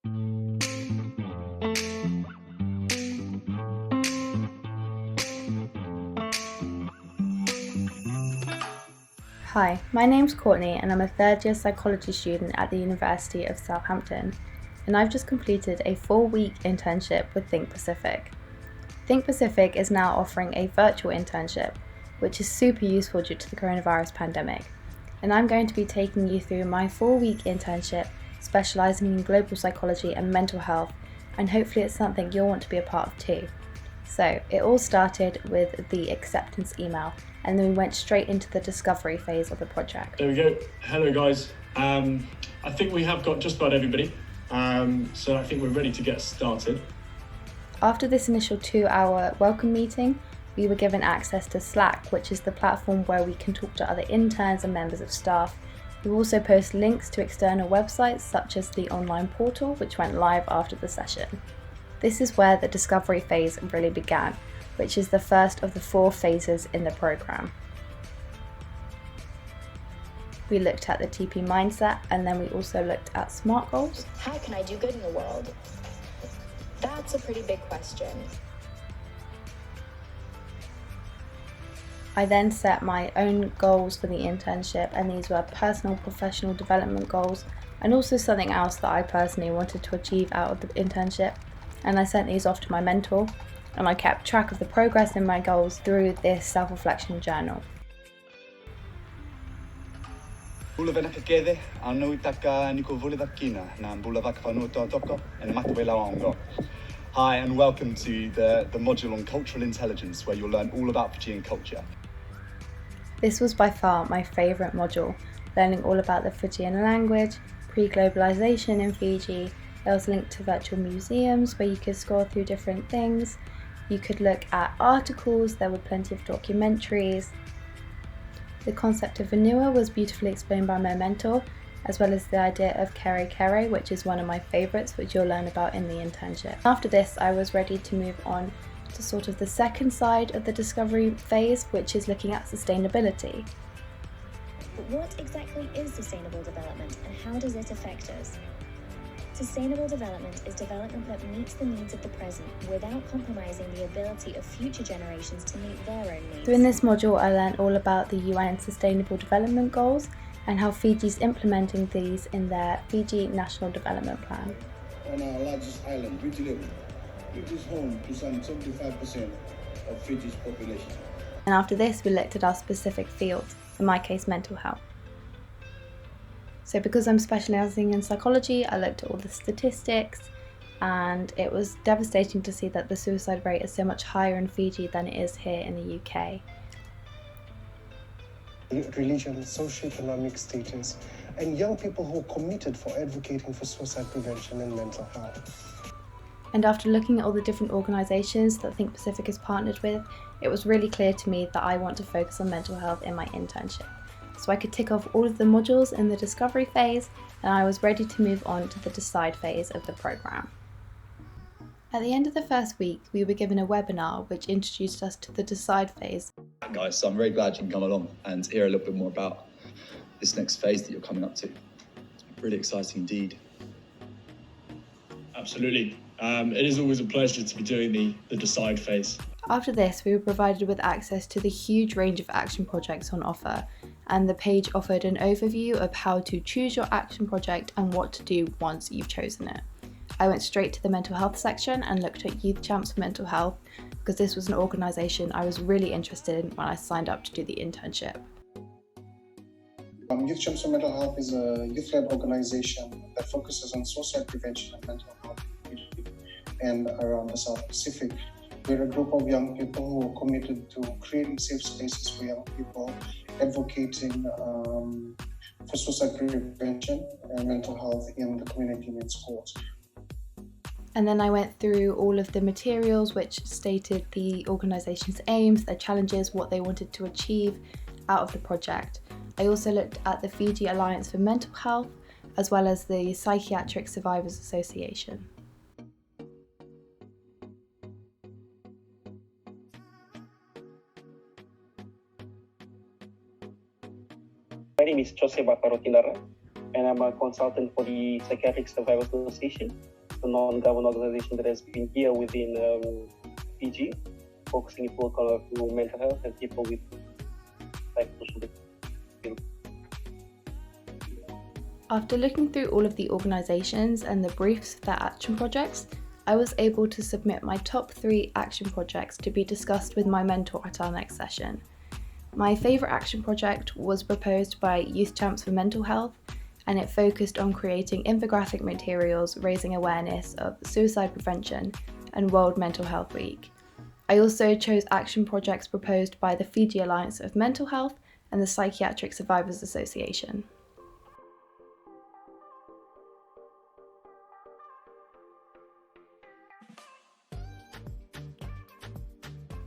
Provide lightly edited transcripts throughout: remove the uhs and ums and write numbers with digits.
Hi, my name's Courtney and I'm a third-year psychology student at the University of Southampton, and I've just completed a 4-week internship with Think Pacific. Think Pacific is now offering a virtual internship, which is super useful due to the coronavirus pandemic, and I'm going to be taking you through my 4-week internship specialising in global psychology and mental health, and hopefully it's something you'll want to be a part of too. So it all started with the acceptance email, and then we went straight into the discovery phase of the project. There we go. Hello guys. I think we have got just about everybody. So I think we're ready to get started. After this initial 2-hour welcome meeting, we were given access to Slack, which is the platform where we can talk to other interns and members of staff. We also post links to external websites such as the online portal, which went live after the session. This is where the discovery phase really began, which is the first of the 4 phases in the programme. We looked at the TP mindset, and then we also looked at SMART goals. How can I do good in the world? That's a pretty big question. I then set my own goals for the internship, and these were personal professional development goals, and also something else that I personally wanted to achieve out of the internship. And I sent these off to my mentor, and I kept track of the progress in my goals through this self-reflection journal. Hi, and welcome to the module on cultural intelligence, where you'll learn all about Fijian culture. This was by far my favourite module, learning all about the Fijian language, pre-globalisation in Fiji. There was a link to virtual museums where you could scroll through different things. You could look at articles, there were plenty of documentaries. The concept of vanua was beautifully explained by my mentor, as well as the idea of kere kere, which is one of my favourites, which you'll learn about in the internship. After this, I was ready to move on to sort of the second side of the discovery phase, which is looking at sustainability. But what exactly is sustainable development, and how does it affect us? Sustainable development is development that meets the needs of the present without compromising the ability of future generations to meet their own needs. So in this module, I learned all about the UN Sustainable Development Goals and how Fiji's implementing these in their Fiji National Development Plan. On our largest island, Fiji is home to some 75% of Fiji's population. And after this, we looked at our specific fields, in my case, mental health. So because I'm specialising in psychology, I looked at all the statistics, and it was devastating to see that the suicide rate is so much higher in Fiji than it is here in the UK. Religion, socioeconomic status, and young people who are committed for advocating for suicide prevention and mental health. And after looking at all the different organisations that Think Pacific is partnered with, it was really clear to me that I want to focus on mental health in my internship. So I could tick off all of the modules in the discovery phase, and I was ready to move on to the decide phase of the programme. At the end of the first week, we were given a webinar which introduced us to the decide phase. Guys, so I'm very glad you can come along and hear a little bit more about this next phase that you're coming up to. Really exciting indeed. Absolutely. It is always a pleasure to be doing the decide phase. After this, we were provided with access to the huge range of action projects on offer, and the page offered an overview of how to choose your action project and what to do once you've chosen it. I went straight to the mental health section and looked at Youth Champs for Mental Health, because this was an organisation I was really interested in when I signed up to do the internship. Youth Champs for Mental Health is a youth-led organisation that focuses on suicide prevention and mental health and around the South Pacific. We're a group of young people who are committed to creating safe spaces for young people, advocating for suicide prevention and mental health in the community and in schools. And then I went through all of the materials which stated the organisation's aims, their challenges, what they wanted to achieve out of the project. I also looked at the Fiji Alliance for Mental Health, as well as the Psychiatric Survivors Association. My name is Jose Batarotilara. and I'm a consultant for the Psychiatric Survivors Association, a non-government organization that has been here within Fiji, focusing its work on mental health and people with psychosocial disabilities. After looking through all of the organisations and the briefs for their action projects, I was able to submit my top 3 action projects to be discussed with my mentor at our next session. My favourite action project was proposed by Youth Champs for Mental Health, and it focused on creating infographic materials raising awareness of suicide prevention and World Mental Health Week. I also chose action projects proposed by the Fiji Alliance of Mental Health and the Psychiatric Survivors Association.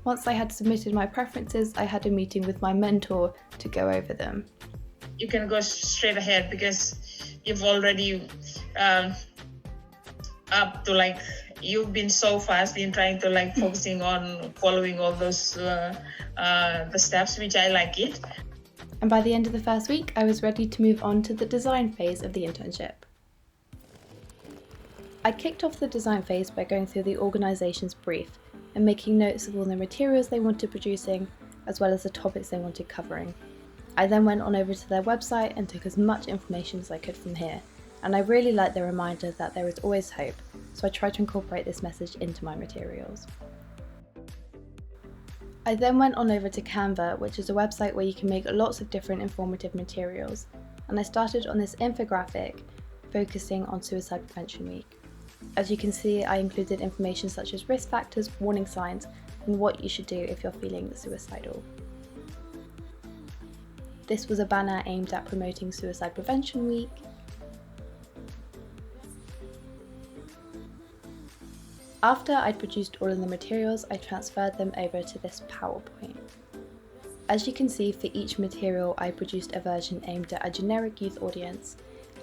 Once I had submitted my preferences, I had a meeting with my mentor to go over them. You can go straight ahead because you've already you've been so fast in trying to focusing on following all those the steps, which I like it. And by the end of the first week, I was ready to move on to the design phase of the internship. I kicked off the design phase by going through the organisation's brief and making notes of all the materials they wanted producing, as well as the topics they wanted covering. I then went on over to their website and took as much information as I could from here, and I really liked the reminder that there is always hope, so I tried to incorporate this message into my materials. I then went on over to Canva, which is a website where you can make lots of different informative materials, and I started on this infographic focusing on Suicide Prevention Week. As you can see, I included information such as risk factors, warning signs, and what you should do if you're feeling suicidal. This was a banner aimed at promoting Suicide Prevention Week. After I'd produced all of the materials, I transferred them over to this PowerPoint. As you can see, for each material, I produced a version aimed at a generic youth audience,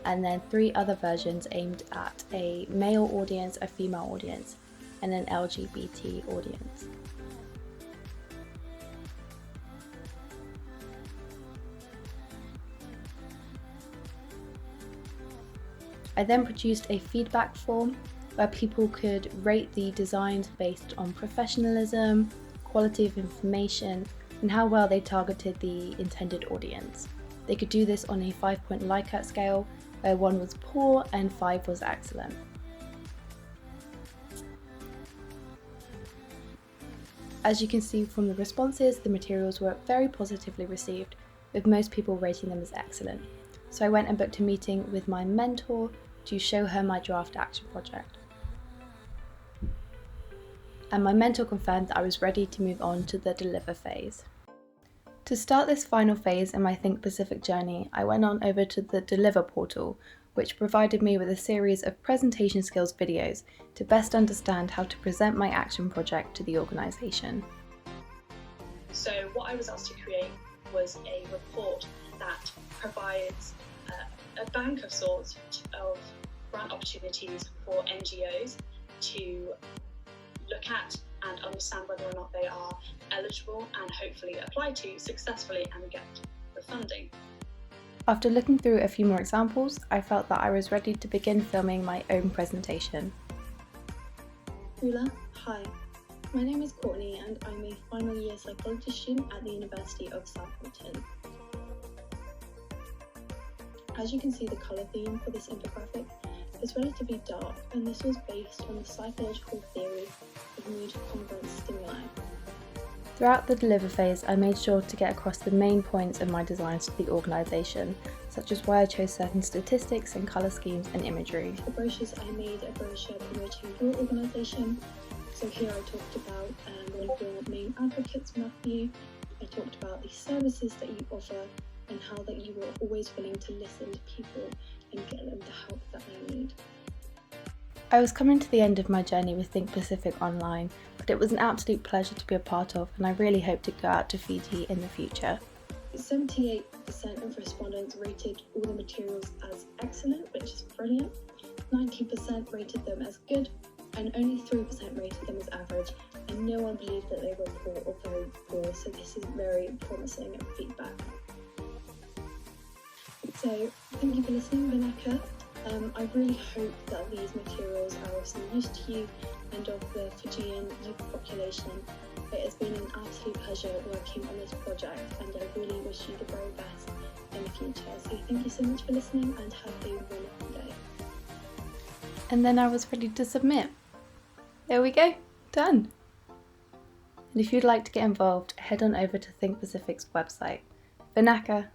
and then 3 other versions aimed at a male audience, a female audience, and an LGBT audience. I then produced a feedback form where people could rate the designs based on professionalism, quality of information, and how well they targeted the intended audience. They could do this on a 5-point Likert scale, where 1 was poor and 5 was excellent. As you can see from the responses, the materials were very positively received, with most people rating them as excellent. So I went and booked a meeting with my mentor to show her my draft action project. And my mentor confirmed that I was ready to move on to the deliver phase. To start this final phase in my Think Pacific journey, I went on over to the Deliver portal, which provided me with a series of presentation skills videos to best understand how to present my action project to the organisation. So what I was asked to create was a report that provides a bank of sorts of grant opportunities for NGOs to look at and understand whether or not they are eligible and hopefully apply to successfully and get the funding. After looking through a few more examples, I felt that I was ready to begin filming my own presentation. Hula, hi. My name is Courtney and I'm a final year psychology student at the University of Southampton. As you can see, the colour theme for this infographic is relatively dark, and this was based on the psychological theory of mood-congruent stimuli. Throughout the deliver phase, I made sure to get across the main points of my designs to the organisation, such as why I chose certain statistics and colour schemes and imagery. For brochures, I made a brochure promoting your organisation. So here I talked about one of your main advocates, Matthew. I talked about the services that you offer and how that you were always willing to listen to people and get them the help that they need. I was coming to the end of my journey with Think Pacific Online, but it was an absolute pleasure to be a part of, and I really hope to go out to Fiji in the future. 78% of respondents rated all the materials as excellent, which is brilliant. 19% rated them as good, and only 3% rated them as average, and no one believed that they were poor or very poor, so this is very promising feedback. So thank you for listening, Vinaka. I really hope that these materials are of some use to you and of the Fijian youth population. It has been an absolute pleasure working on this project, and I really wish you the very best in the future. So thank you so much for listening, and have a wonderful day. And then I was ready to submit. There we go, done. And if you'd like to get involved, head on over to Think Pacific's website. Vinaka,